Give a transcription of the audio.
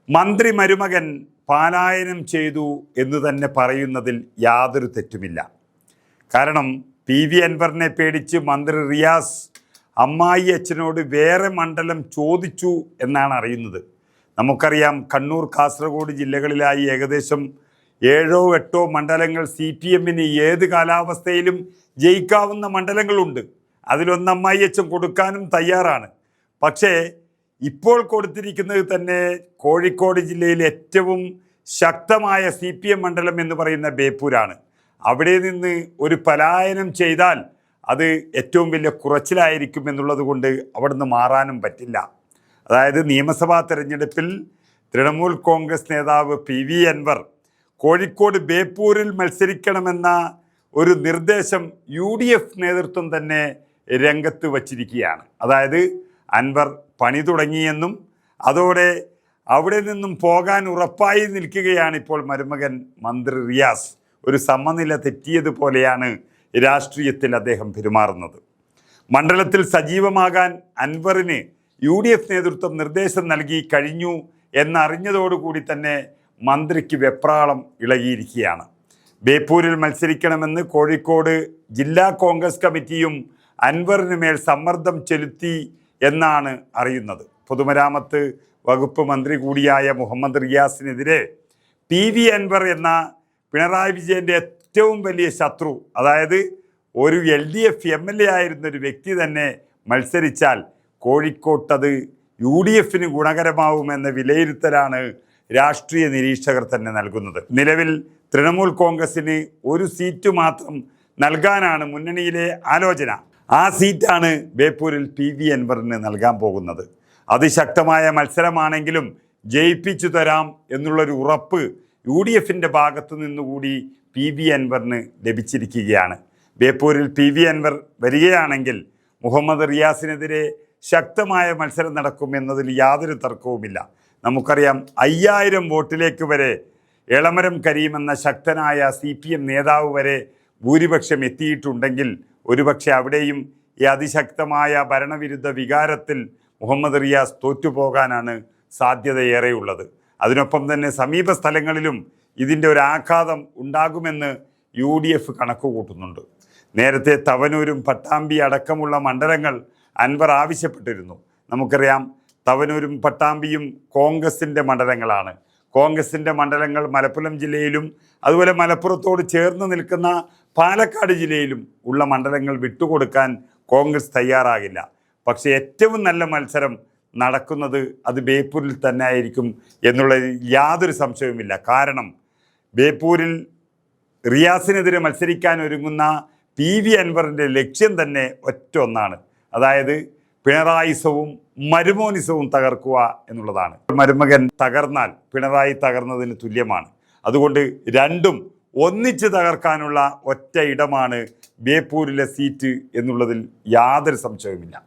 മന്ത്രി മരുമകൻ പലായനം ചെയ്തു എന്ന് തന്നെ പറയുന്നതിൽ യാതൊരു തെറ്റുമില്ല. കാരണം PV അൻവറിനെ പേടിച്ച് മന്ത്രി റിയാസ് അമ്മായി അച്ഛനോട് വേറെ മണ്ഡലം ചോദിച്ചു എന്നാണ് അറിയുന്നത്. നമുക്കറിയാം, കണ്ണൂർ, കാസർഗോഡ് ജില്ലകളിലായി ഏകദേശം 7-8 മണ്ഡലങ്ങൾ CPMന് ഏത് കാലാവസ്ഥയിലും ജയിക്കാവുന്ന മണ്ഡലങ്ങളുണ്ട്. അതിലൊന്ന് അമ്മായി അച്ഛൻ കൊടുക്കാനും തയ്യാറാണ്. പക്ഷേ ഇപ്പോൾ കൊടുത്തിരിക്കുന്നത് തന്നെ കോഴിക്കോട് ജില്ലയിൽ ഏറ്റവും ശക്തമായ CPM മണ്ഡലം എന്ന് പറയുന്ന ബേപ്പൂരാണ്. അവിടെ നിന്ന് ഒരു പലായനം ചെയ്താൽ അത് ഏറ്റവും വലിയ കുറച്ചിലായിരിക്കും എന്നുള്ളത് കൊണ്ട് അവിടെ നിന്ന് മാറാനും പറ്റില്ല. അതായത് നിയമസഭാ തെരഞ്ഞെടുപ്പിൽ തൃണമൂൽ കോൺഗ്രസ് നേതാവ് PV അൻവർ കോഴിക്കോട് ബേപ്പൂരിൽ മത്സരിക്കണമെന്ന ഒരു നിർദ്ദേശം UDF നേതൃത്വം തന്നെ രംഗത്ത് വച്ചിരിക്കുകയാണ്. അതായത് അൻവർ പണി തുടങ്ങിയെന്നും അതോടെ അവിടെ നിന്നും പോകാൻ ഉറപ്പായി നിൽക്കുകയാണ് ഇപ്പോൾ മരുമകൻ മന്ത്രി റിയാസ്. ഒരു സമനില തെറ്റിയതുപോലെയാണ് രാഷ്ട്രീയത്തിൽ അദ്ദേഹം പെരുമാറുന്നത്. മണ്ഡലത്തിൽ സജീവമാകാൻ അൻവറിന് UDF നേതൃത്വം നിർദ്ദേശം നൽകി കഴിഞ്ഞു എന്നറിഞ്ഞതോടുകൂടി തന്നെ മന്ത്രിക്ക് വെപ്രാളം ഇളകിയിരിക്കുകയാണ്. ബേപ്പൂരിൽ മത്സരിക്കണമെന്ന് കോഴിക്കോട് ജില്ലാ കോൺഗ്രസ് കമ്മിറ്റിയും അൻവറിന് മേൽ സമ്മർദ്ദം ചെലുത്തി എന്നാണ് അറിയുന്നത്. പൊതുമരാമത്ത് വകുപ്പ് മന്ത്രി കൂടിയായ മുഹമ്മദ് റിയാസിനെതിരെ PV അൻവർ എന്ന പിണറായി വിജയൻ്റെ ഏറ്റവും വലിയ ശത്രു, അതായത് ഒരു LDF MLA ആയിരുന്ന ഒരു വ്യക്തി തന്നെ മത്സരിച്ചാൽ കോഴിക്കോട്ടത് UDFന് ഗുണകരമാവുമെന്ന വിലയിരുത്തലാണ് രാഷ്ട്രീയ നിരീക്ഷകർ തന്നെ നൽകുന്നത്. നിലവിൽ തൃണമൂൽ കോൺഗ്രസിന് ഒരു സീറ്റ് മാത്രം നൽകാനാണ് മുന്നണിയിലെ ആലോചന. ആ സീറ്റാണ് ബേപ്പൂരിൽ PV അൻവറിന് നൽകാൻ പോകുന്നത്. അതിശക്തമായ മത്സരമാണെങ്കിലും ജയിപ്പിച്ചു തരാം എന്നുള്ളൊരു ഉറപ്പ് UDFൻ്റെ ഭാഗത്തു നിന്നുകൂടി PV അൻവറിന് ലഭിച്ചിരിക്കുകയാണ്. ബേപ്പൂരിൽ PV അൻവർ വരികയാണെങ്കിൽ മുഹമ്മദ് റിയാസിനെതിരെ ശക്തമായ മത്സരം നടക്കും എന്നതിൽ യാതൊരു തർക്കവുമില്ല. നമുക്കറിയാം, 5000 വോട്ടിലേക്ക് വരെ എളമരം കരീം എന്ന ശക്തനായ CPM നേതാവ് വരെ ഭൂരിപക്ഷം എത്തിയിട്ടുണ്ടെങ്കിൽ ഒരുപക്ഷെ അവിടെയും ഈ അതിശക്തമായ ഭരണവിരുദ്ധ വികാരത്തിൽ മുഹമ്മദ് റിയാസ് തോറ്റുപോകാനാണ് സാധ്യതയേറെയുള്ളത്. അതിനൊപ്പം തന്നെ സമീപ സ്ഥലങ്ങളിലും ഇതിൻ്റെ ഒരു ആഘാതം ഉണ്ടാകുമെന്ന് UDF കണക്കുകൂട്ടുന്നുണ്ട്. നേരത്തെ തവനൂരും പട്ടാമ്പി അടക്കമുള്ള മണ്ഡലങ്ങൾ അൻവർ ആവശ്യപ്പെട്ടിരുന്നു. നമുക്കറിയാം, തവനൂരും പട്ടാമ്പിയും കോൺഗ്രസിൻ്റെ മണ്ഡലങ്ങളാണ്. കോൺഗ്രസിൻ്റെ മണ്ഡലങ്ങൾ മലപ്പുറം ജില്ലയിലും അതുപോലെ മലപ്പുറത്തോട് ചേർന്ന് നിൽക്കുന്ന പാലക്കാട് ജില്ലയിലും ഉള്ള മണ്ഡലങ്ങൾ വിട്ടുകൊടുക്കാൻ കോൺഗ്രസ് തയ്യാറാകില്ല. പക്ഷേ ഏറ്റവും നല്ല മത്സരം നടക്കുന്നത് അത് ബേപ്പൂരിൽ തന്നെ ആയിരിക്കും എന്നുള്ളതിൽ യാതൊരു സംശയവുമില്ല. കാരണം ബേപ്പൂരിൽ റിയാസിനെതിരെ മത്സരിക്കാൻ ഒരുങ്ങുന്ന PV അൻവറിൻ്റെ ലക്ഷ്യം തന്നെ ഒറ്റ ഒന്നാണ്, അതായത് പിണറായിസവും മരുമോനിസവും തകർക്കുക എന്നുള്ളതാണ്. മരുമകൻ തകർന്നാൽ പിണറായി തകർന്നതിന് തുല്യമാണ്. അതുകൊണ്ട് രണ്ടും ഒന്നിച്ച് തകർക്കാനുള്ള ഒറ്റ ഇടമാണ് ബേപ്പൂരിലെ സീറ്റ് എന്നുള്ളതിൽ യാതൊരു സംശയവുമില്ല.